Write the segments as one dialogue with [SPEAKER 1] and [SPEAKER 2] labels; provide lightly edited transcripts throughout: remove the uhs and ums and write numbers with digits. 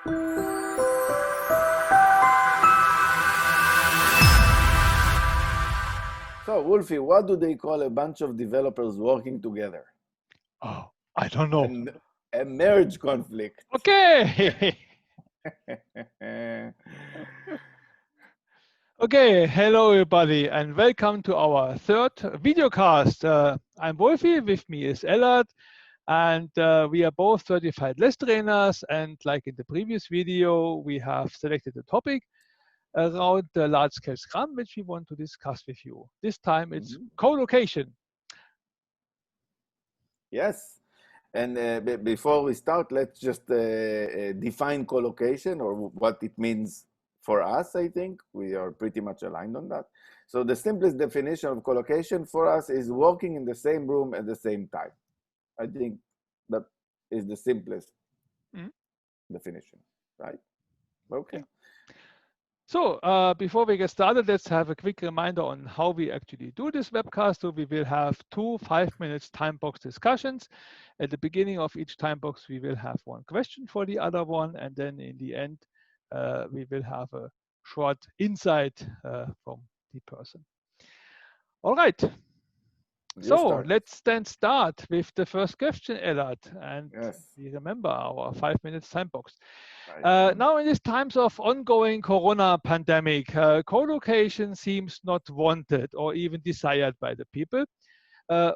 [SPEAKER 1] So, Wolfie, what do they call a bunch of developers working together?
[SPEAKER 2] Oh, I don't know.
[SPEAKER 1] A merge conflict.
[SPEAKER 2] Okay. Okay, hello everybody and welcome to our third videocast. I'm Wolfi, with me is Elad, and we are both certified LeSS trainers, and like in the previous video, we have selected a topic around the large-scale Scrum, which we want to discuss with you. This time it's co-location.
[SPEAKER 1] Yes. And before we start, let's just define co-location or what it means for us, I think. We are pretty much aligned on that. So the simplest definition of co-location for us is working in the same room at the same time. I think that is the simplest definition, right? Okay.
[SPEAKER 2] So before we get started, let's have a quick reminder on how we actually do this webcast. So we will have 2 5-minute time box discussions. At the beginning of each time box, we will have one question for the other one. And then in the end, we will have a short insight from the person. All right. So let's then start with the first question, Elad. And we remember our 5 minutes time box. Now in these times of ongoing corona pandemic, co-location seems not wanted or even desired by the people.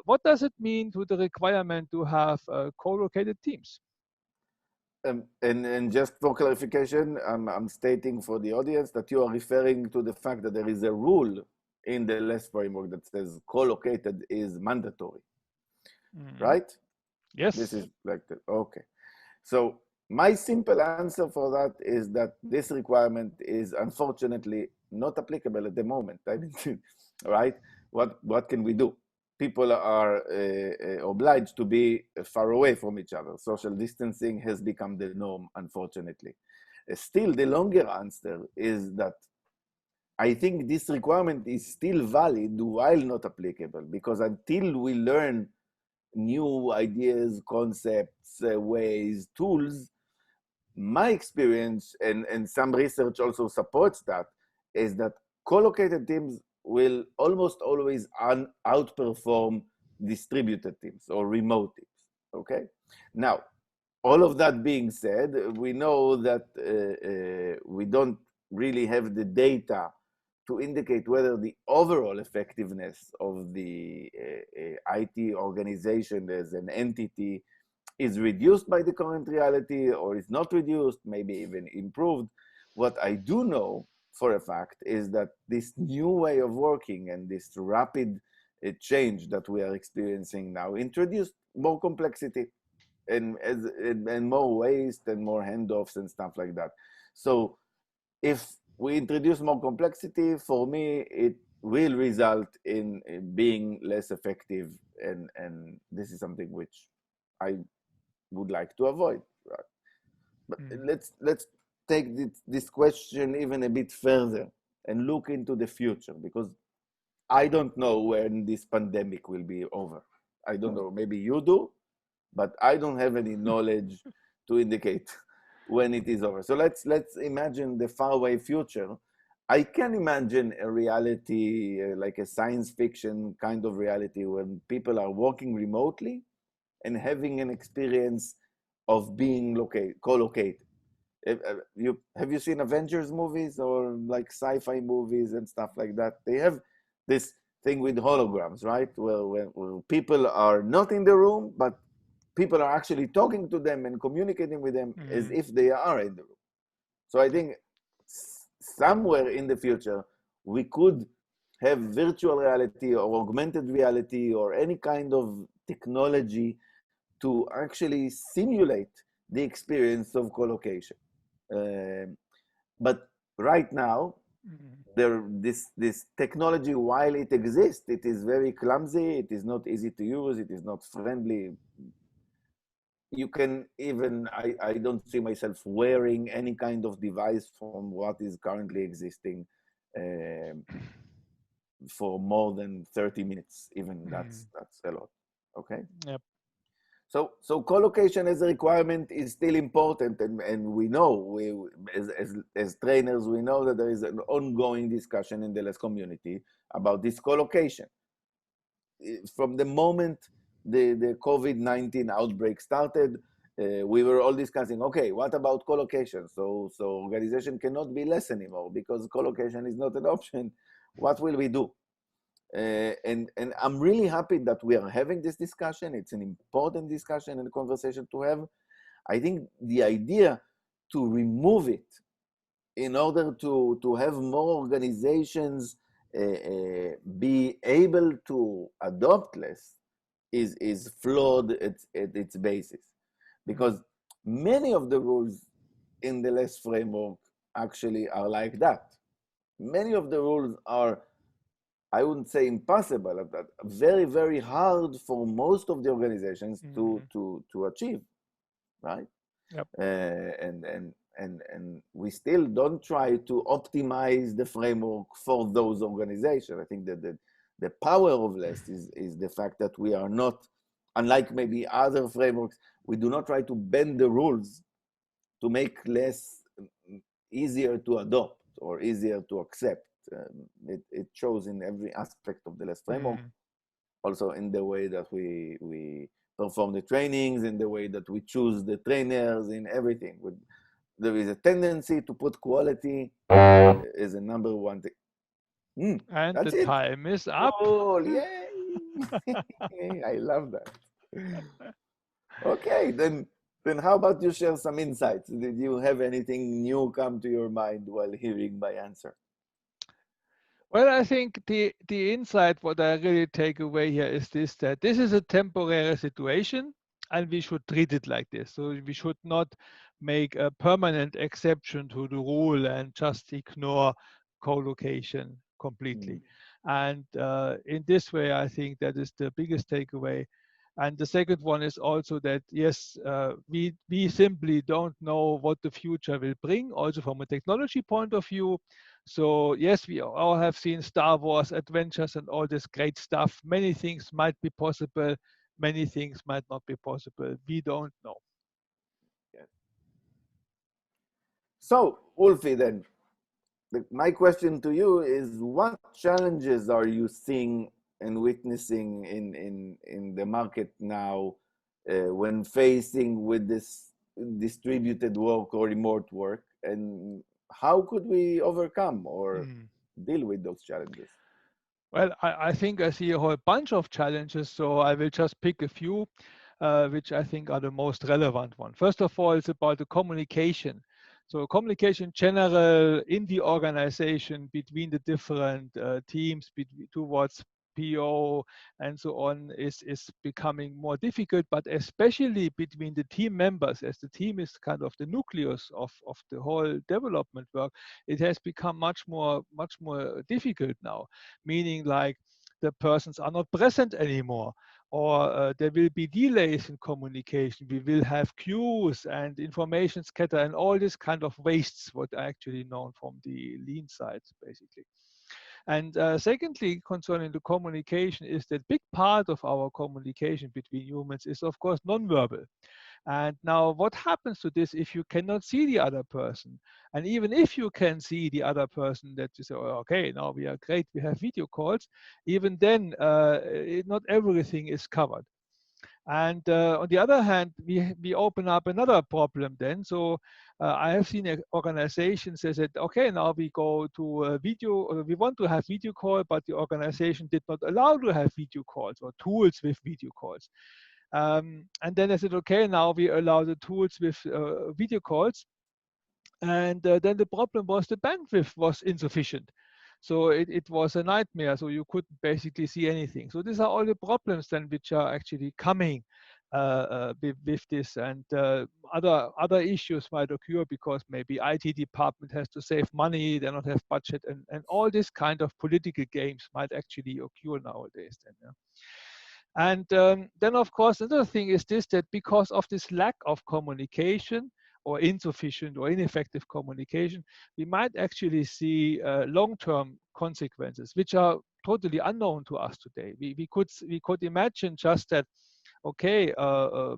[SPEAKER 2] What does it mean to the requirement to have co-located teams?
[SPEAKER 1] And just for clarification, I'm stating for the audience that you are referring to the fact that there is a rule in the LeSS framework that says co-located is mandatory, right?
[SPEAKER 2] Yes.
[SPEAKER 1] This is like that. Okay. So my simple answer for that is that this requirement is unfortunately not applicable at the moment. I mean, right? What can we do? People are obliged to be far away from each other. Social distancing has become the norm, unfortunately. Still, the longer answer is that I think this requirement is still valid while not applicable, because until we learn new ideas, concepts, ways, tools, my experience, and some research also supports that, is that co-located teams will almost always outperform distributed teams or remote teams, okay? Now, all of that being said, we know that we don't really have the data to indicate whether the overall effectiveness of the IT organization as an entity is reduced by the current reality or is not reduced, maybe even improved. What I do know for a fact is that this new way of working and this rapid change that we are experiencing now introduced more complexity and more waste and more handoffs and stuff like that. So if we introduce more complexity, for me, it will result in being less effective. And this is something which I would like to avoid. Right? But let's take this question even a bit further and look into the future, because I don't know when this pandemic will be over. I don't know, maybe you do, but I don't have any knowledge to indicate when it is over. So let's imagine the faraway future. I can imagine a reality, like a science fiction kind of reality, when people are working remotely and having an experience of being co-located. Have you seen Avengers movies or like sci-fi movies and stuff like that? They have this thing with holograms, right? Where people are not in the room, but people are actually talking to them and communicating with them as if they are in the room. So I think somewhere in the future, we could have virtual reality or augmented reality or any kind of technology to actually simulate the experience of co-location. But right now, this technology, while it exists, it is very clumsy, it is not easy to use, it is not friendly. You can even, I don't see myself wearing any kind of device from what is currently existing for more than 30 minutes, even that's a lot, okay?
[SPEAKER 2] Yep.
[SPEAKER 1] So collocation as a requirement is still important, and we know, as trainers, we know that there is an ongoing discussion in the LeSS community about this collocation. From the moment the COVID-19 outbreak started, we were all discussing, okay, what about collocation? So organization cannot be less anymore because collocation is not an option. What will we do? And I'm really happy that we are having this discussion. It's an important discussion and conversation to have. I think the idea to remove it in order to have more organizations be able to adopt less is flawed at its basis. Because many of the rules in the LeSS framework actually are like that. Many of the rules are, I wouldn't say impossible, but very, very hard for most of the organizations to achieve, right?
[SPEAKER 2] Yep.
[SPEAKER 1] And we still don't try to optimize the framework for those organizations. I think that the power of LeSS is the fact that we are not, unlike maybe other frameworks, we do not try to bend the rules to make LeSS easier to adopt or easier to accept. It shows in every aspect of the LeSS framework, also in the way that we perform the trainings, in the way that we choose the trainers, in everything. There is a tendency to put quality as a number one thing.
[SPEAKER 2] And the
[SPEAKER 1] That's it.
[SPEAKER 2] time is up.
[SPEAKER 1] Oh, yay! I love that. Okay, then how about you share some insights? Did you have anything new come to your mind while hearing my answer?
[SPEAKER 2] Well, I think the insight, what I really take away here is this, that this is a temporary situation and we should treat it like this. So we should not make a permanent exception to the rule and just ignore co-location completely. And in this way, I think that is the biggest takeaway. And the second one is also that, yes, we simply don't know what the future will bring, also from a technology point of view. So yes, we all have seen Star Wars adventures and all this great stuff. Many things might be possible, many things might not be possible. We don't know.
[SPEAKER 1] Yes. So, Wolfie, then, my question to you is, what challenges are you seeing and witnessing in the market now when facing with this distributed work or remote work, and how could we overcome or deal with those challenges?
[SPEAKER 2] Well, I think I see a whole bunch of challenges, so I will just pick a few, which I think are the most relevant one. First of all, it's about the communication. So communication general in the organization between the different teams towards PO and so on is becoming more difficult, but especially between the team members, as the team is kind of the nucleus of the whole development work, it has become much more difficult now, meaning like the persons are not present anymore, or there will be delays in communication. We will have queues and information scatter and all this kind of wastes, what are actually known from the lean side, basically. And secondly, concerning the communication, is that big part of our communication between humans is, of course, nonverbal. And now what happens to this if you cannot see the other person? And even if you can see the other person, that you say, oh, okay, now we are great, we have video calls, even then, not everything is covered. And on the other hand, we open up another problem then. So I have seen organizations that said, okay, now we go to a video, or we want to have video call, but the organization did not allow to have video calls or tools with video calls. And then I said, okay, now we allow the tools with video calls. And then the problem was the bandwidth was insufficient. So it was a nightmare. So you couldn't basically see anything. So these are all the problems then which are actually coming with this, and other issues might occur because maybe IT department has to save money, they don't have budget, and all this kind of political games might actually occur nowadays. Then, yeah. And then, of course, another thing is this, that because of this lack of communication or insufficient or ineffective communication, we might actually see long-term consequences, which are totally unknown to us today. We could imagine just that okay,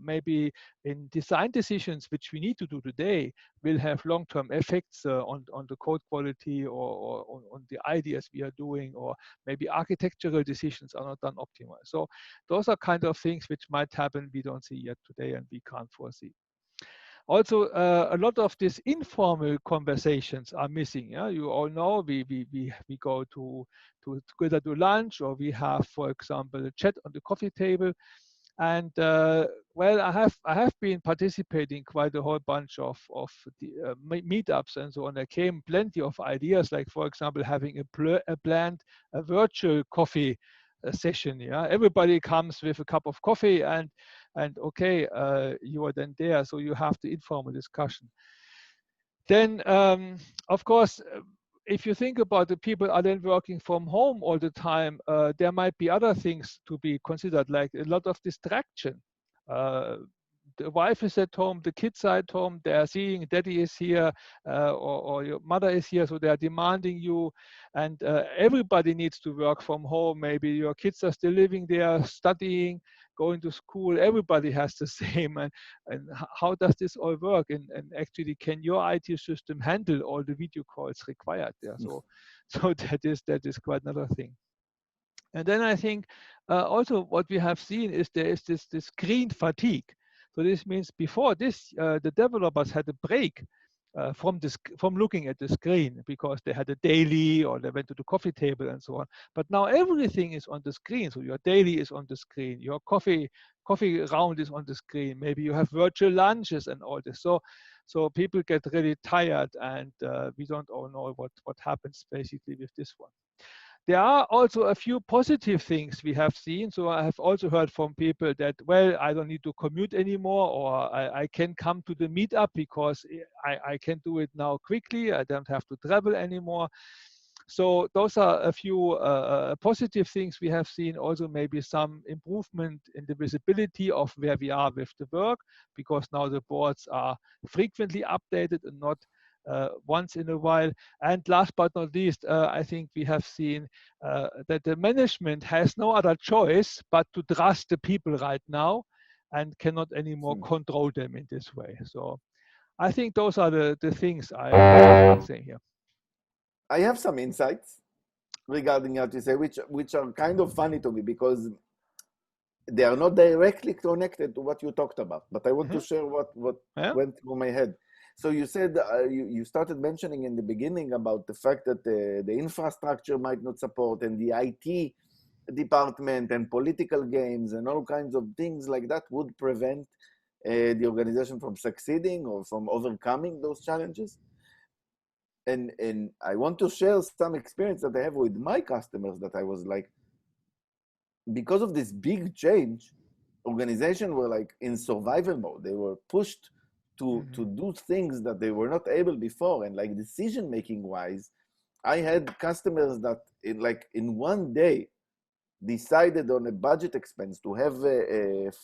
[SPEAKER 2] maybe in design decisions which we need to do today will have long-term effects on the code quality, or on the ideas we are doing, or maybe architectural decisions are not done optimized. So those are kind of things which might happen we don't see yet today and we can't foresee. Also, a lot of these informal conversations are missing. Yeah, you all know we go together to lunch, or we have, for example, a chat on the coffee table. And well, I have been participating quite a whole bunch of the, meetups and so on. There came plenty of ideas, like for example having a planned a virtual coffee session. Yeah, everybody comes with a cup of coffee, and okay, you are then there, so you have the informal discussion. Then, of course, if you think about the people are then working from home all the time, there might be other things to be considered, like a lot of distraction. Uh, the wife is at home, the kids are at home, they are seeing daddy is here, or your mother is here, so they are demanding you, and everybody needs to work from home. Maybe your kids are still living there, studying, going to school, everybody has the same. And how does this all work? And actually, can your IT system handle all the video calls required there? So, so that is quite another thing. And then I think also what we have seen is there is this screen fatigue. So this means before this, the developers had a break from looking at the screen, because they had a daily, or they went to the coffee table and so on. But now everything is on the screen. So your daily is on the screen, your coffee round is on the screen. Maybe you have virtual lunches and all this. So people get really tired, and we don't all know what happens basically with this one. There are also a few positive things we have seen. So I have also heard from people that, well, I don't need to commute anymore, or I can come to the meetup because I can do it now quickly. I don't have to travel anymore. So those are a few positive things we have seen. Also, maybe some improvement in the visibility of where we are with the work, because now the boards are frequently updated and not once in a while. And last but not least, I think we have seen that the management has no other choice but to trust the people right now, and cannot anymore control them in this way. So I think those are the things I say here.
[SPEAKER 1] I have some insights regarding what you say, which are kind of funny to me, because they are not directly connected to what you talked about. But I want to share what
[SPEAKER 2] Yeah.
[SPEAKER 1] went through my head. So you said you started mentioning in the beginning about the fact that the infrastructure might not support, and the IT department and political games and all kinds of things like that would prevent the organization from succeeding or from overcoming those challenges. And I want to share some experience that I have with my customers, that I was like, because of this big change, organizations were like in survival mode. They were pushed to do things that they were not able before. And like decision making wise, I had customers that in one day decided on a budget expense to have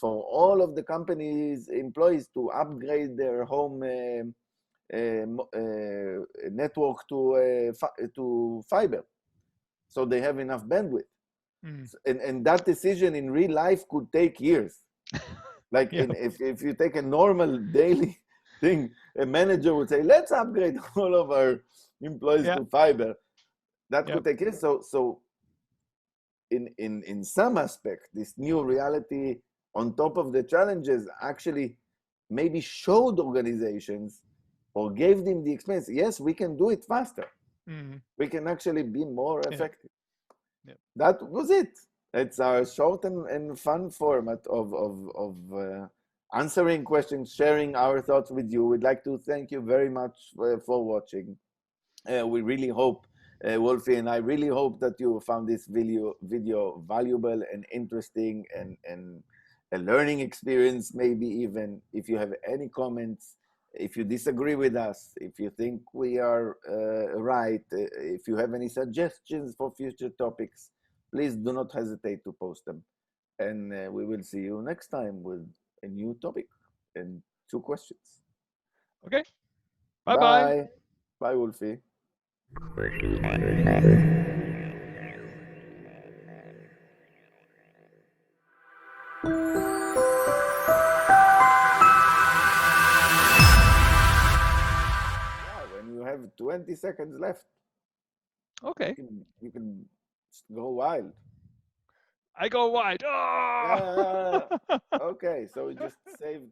[SPEAKER 1] for all of the company's employees to upgrade their home network to fiber, so they have enough bandwidth. And that decision in real life could take years. Like
[SPEAKER 2] Yeah.
[SPEAKER 1] if you take a normal daily thing, a manager would say, let's upgrade all of our employees
[SPEAKER 2] Yeah.
[SPEAKER 1] to fiber. That
[SPEAKER 2] Yeah.
[SPEAKER 1] could take years. So in some aspect, this new reality on top of the challenges actually maybe showed organizations, or gave them the experience, yes, we can do it faster. We can actually be more effective.
[SPEAKER 2] Yeah.
[SPEAKER 1] That was it. It's a short and fun format of answering questions, sharing our thoughts with you. We'd like to thank you very much for watching. We really hope, Wolfi and I really hope that you found this video valuable and interesting, and a learning experience, maybe even. If you have any comments, if you disagree with us, if you think we are right, if you have any suggestions for future topics, please do not hesitate to post them. And we will see you next time with a new topic and 2 questions.
[SPEAKER 2] Okay. Bye-bye.
[SPEAKER 1] Bye. Bye, Wolfi. have 20 seconds left.
[SPEAKER 2] Okay.
[SPEAKER 1] You can go wild.
[SPEAKER 2] I go wide.
[SPEAKER 1] Yeah.
[SPEAKER 2] Oh!
[SPEAKER 1] Okay, so we just saved